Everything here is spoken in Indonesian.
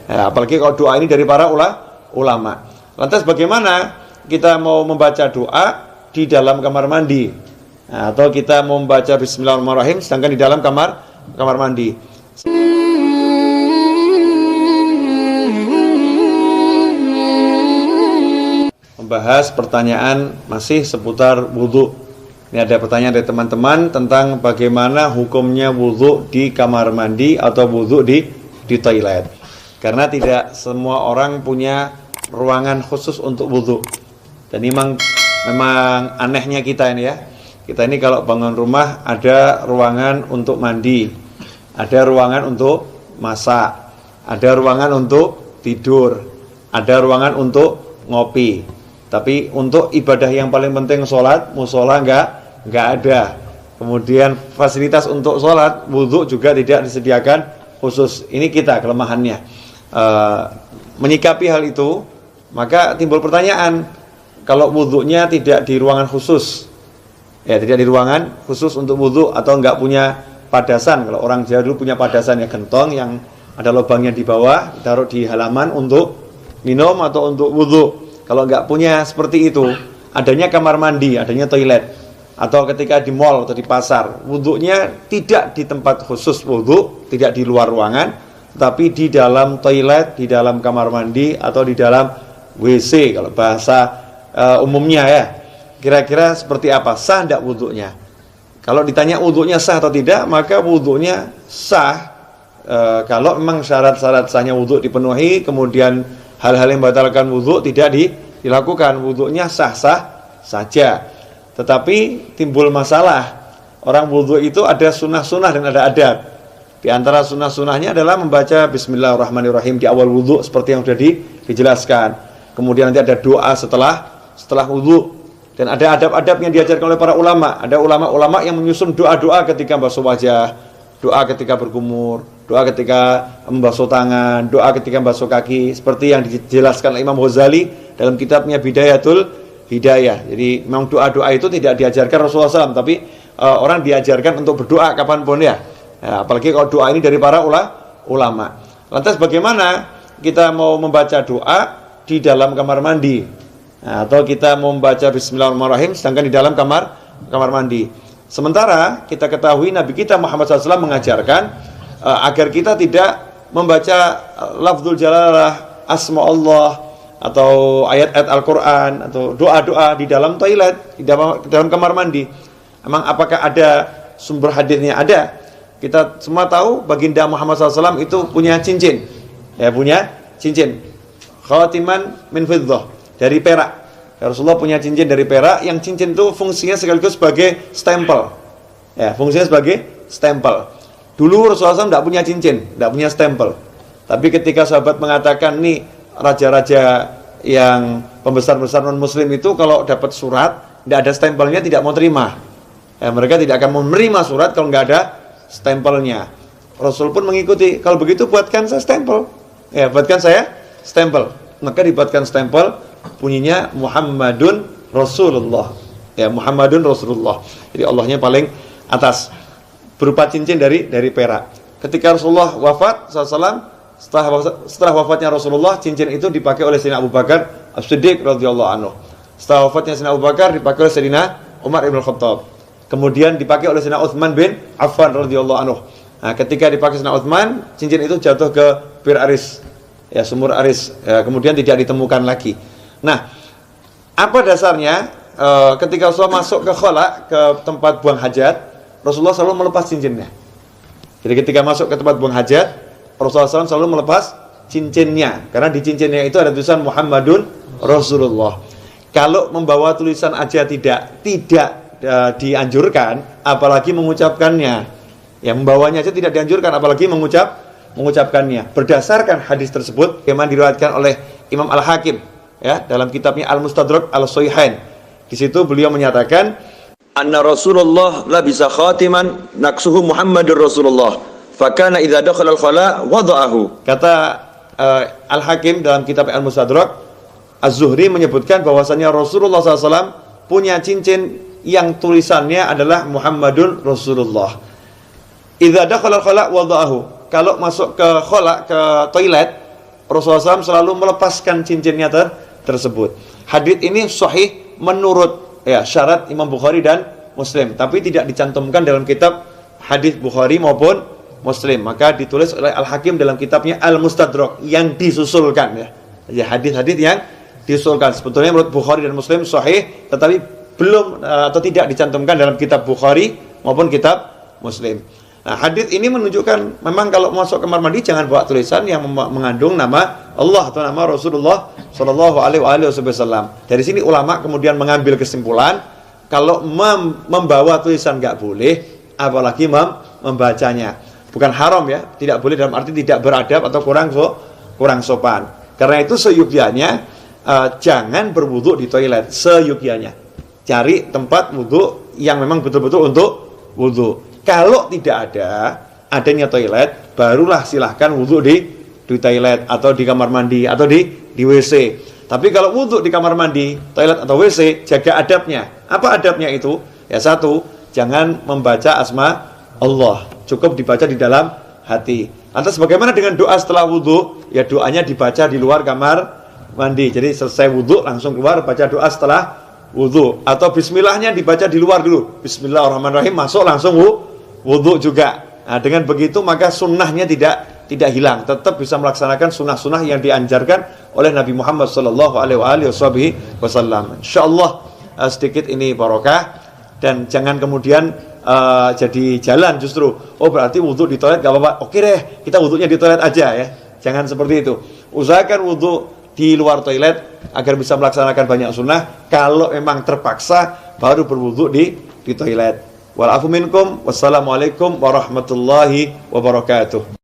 Ya, apalagi kalau doa ini dari para ulama. Lantas bagaimana kita mau membaca doa di dalam kamar mandi? Nah, atau kita mau membaca Bismillahirrahmanirrahim sedangkan di dalam kamar mandi? Membahas pertanyaan masih seputar wudhu. Ini ada pertanyaan dari teman-teman tentang bagaimana hukumnya wudhu di kamar mandi atau wudhu di toilet. Karena tidak semua orang punya ruangan khusus untuk wudhu. Dan memang anehnya kita ini ya. Kita ini kalau bangun rumah ada ruangan untuk mandi, ada ruangan untuk masak, ada ruangan untuk tidur, ada ruangan untuk ngopi. Tapi untuk ibadah yang paling penting sholat, musola enggak ada. Kemudian fasilitas untuk sholat, wudhu juga tidak disediakan khusus. Ini kita kelemahannya. Menyikapi hal itu, maka timbul pertanyaan, kalau wudhunya tidak di ruangan khusus, ya tidak di ruangan khusus untuk wudhu atau enggak punya padasan. Kalau orang Jawa dulu punya padasan ya, gentong yang ada lubangnya di bawah, ditaruh di halaman untuk minum atau untuk wudhu. Kalau enggak punya seperti itu, adanya kamar mandi, adanya toilet, atau ketika di mall atau di pasar, wudhunya tidak di tempat khusus wudhu, tidak di luar ruangan, tapi di dalam toilet, di dalam kamar mandi, atau di dalam WC kalau bahasa umumnya ya. Kira-kira seperti apa? Sah tidak wudhunya? Kalau ditanya wudhunya sah atau tidak, maka wudhunya sah kalau memang syarat-syarat sahnya wudhu dipenuhi, kemudian hal-hal yang membatalkan wudhu tidak dilakukan, wudhunya sah-sah saja. Tetapi timbul masalah, orang wudhu itu ada sunnah-sunnah dan ada adab. Di antara sunnah-sunnahnya adalah membaca Bismillahirrahmanirrahim di awal wudhu seperti yang sudah dijelaskan. Kemudian nanti ada doa setelah wudhu. Dan ada adab-adab yang diajarkan oleh para ulama. Ada ulama-ulama yang menyusun doa-doa ketika basuh wajah, doa ketika berkumur, doa ketika membasuh tangan, doa ketika membasuh kaki, seperti yang dijelaskan oleh Imam Ghazali dalam kitabnya Bidayatul Hidayah. Jadi memang doa-doa itu tidak diajarkan Rasulullah SAW, tapi orang diajarkan untuk berdoa kapanpun ya. Ya, apalagi kalau doa ini dari para ulama. Lantas bagaimana kita mau membaca doa di dalam kamar mandi? Nah, atau kita mau membaca Bismillahirrahmanirrahim sedangkan di dalam kamar mandi. Sementara kita ketahui Nabi kita Muhammad SAW mengajarkan agar kita tidak membaca lafzul jalalah, asma Allah, atau ayat-ayat Al-Quran, atau doa-doa di dalam toilet, di dalam kamar mandi. Emang apakah ada sumber hadisnya? Ada. Kita semua tahu baginda Muhammad SAW itu punya cincin. Ya, punya cincin. Khatiman min fiddah, dari perak. Ya, Rasulullah punya cincin dari perak, yang cincin itu fungsinya sekaligus sebagai stempel. Ya, fungsinya sebagai stempel. Dulu Rasulullah SAW tidak punya cincin, tidak punya stempel. Tapi ketika sahabat mengatakan, nih raja-raja yang pembesar-besar non-muslim itu kalau dapat surat, tidak ada stempelnya, tidak mau terima. Ya, mereka tidak akan menerima surat kalau nggak ada stempelnya. Rasul pun mengikuti, kalau begitu buatkan saya stempel. Ya, buatkan saya stempel. Maka dibuatkan stempel, bunyinya Muhammadun Rasulullah. Ya, Muhammadun Rasulullah. Jadi Allahnya paling atas, berupa cincin dari perak. Ketika Rasulullah wafat SAW, setelah wafatnya Rasulullah, cincin itu dipakai oleh Sayyidina Abu Bakar As-Siddiq radhiyallahu anhu. Setelah wafatnya Sayyidina Abu Bakar, dipakai oleh Sayyidina Umar ibn Khattab. Kemudian dipakai oleh Sayyidina Utsman bin Affan radhiyallahu anhu. Nah, ketika dipakai Sayyidina Utsman, cincin itu jatuh ke Bir Aris, ya, sumur Aris. Ya, kemudian tidak ditemukan lagi. Nah, apa dasarnya? Ketika Rasulullah masuk ke khala, ke tempat buang hajat, Rasulullah selalu melepas cincinnya. Jadi ketika masuk ke tempat buang hajat, Rasulullah SAW selalu melepas cincinnya, karena di cincinnya itu ada tulisan Muhammadun Rasulullah. Kalau membawa tulisan aja tidak dianjurkan, apalagi mengucapkannya. Ya, membawanya aja tidak dianjurkan, apalagi mengucapkannya. Berdasarkan hadis tersebut yang diriwayatkan oleh Imam Al-Hakim, ya, dalam kitabnya Al-Mustadrak Al-Sahihain. Di situ beliau menyatakan, anna Rasulullah labisa khatiman naqsuhu Muhammadur Rasulullah, fakana idza dakhala al-khala wada'ahu. Kata Al-Hakim dalam kitab Al-Mustadrak, Az-Zuhri menyebutkan bahwasanya Rasulullah SAW punya cincin yang tulisannya adalah Muhammadun Rasulullah. Idza dakhala al-khala wada'ahu. Kalau masuk ke khala, ke toilet, Rasulullah SAW selalu melepaskan cincinnya tersebut. Hadits ini sahih menurut syarat Imam Bukhari dan Muslim, tapi tidak dicantumkan dalam kitab hadis Bukhari maupun Muslim. Maka ditulis oleh Al-Hakim dalam kitabnya Al-Mustadrak yang disusulkan hadis-hadis yang disusulkan. Sebetulnya menurut Bukhari dan Muslim sahih, tetapi belum atau tidak dicantumkan dalam kitab Bukhari maupun kitab Muslim. Nah, hadis ini menunjukkan memang kalau masuk kamar mandi jangan bawa tulisan yang mengandung nama Allah atau nama Rasulullah Shallallahu Alaihi Wasallam. Dari sini ulama kemudian mengambil kesimpulan kalau membawa tulisan nggak boleh, apalagi membacanya. Bukan haram ya, tidak boleh dalam arti tidak beradab atau kurang sopan. Karena itu seyogyanya jangan berwudu di toilet, seyogyanya. Cari tempat wudu yang memang betul-betul untuk wudu. Kalau tidak adanya toilet, barulah silahkan wudu di toilet atau di kamar mandi atau di WC. Tapi kalau wudu di kamar mandi, toilet atau WC, jaga adabnya. Apa adabnya itu? Ya satu, jangan membaca asma Allah. Cukup dibaca di dalam hati. Lantas bagaimana dengan doa setelah wudu? Ya doanya dibaca di luar kamar mandi. Jadi selesai wudu langsung keluar baca doa setelah wudu. Atau bismillahnya dibaca di luar dulu. Bismillahirrahmanirrahim, masuk langsung wudu juga. Nah, dengan begitu maka sunnahnya tidak hilang, tetap bisa melaksanakan sunnah-sunnah yang dianjarkan oleh Nabi Muhammad Sallallahu Alaihi Wasallam. Insyaallah sedikit ini barokah, dan jangan kemudian jadi jalan justru. Oh berarti wudu di toilet gak apa-apa. Oke deh, kita wudunya di toilet aja ya. Jangan seperti itu. Usahakan wudu di luar toilet agar bisa melaksanakan banyak sunnah. Kalau memang terpaksa baru berwudu di toilet. Wal afu minkum. Wassalamualaikum warahmatullahi wabarakatuh.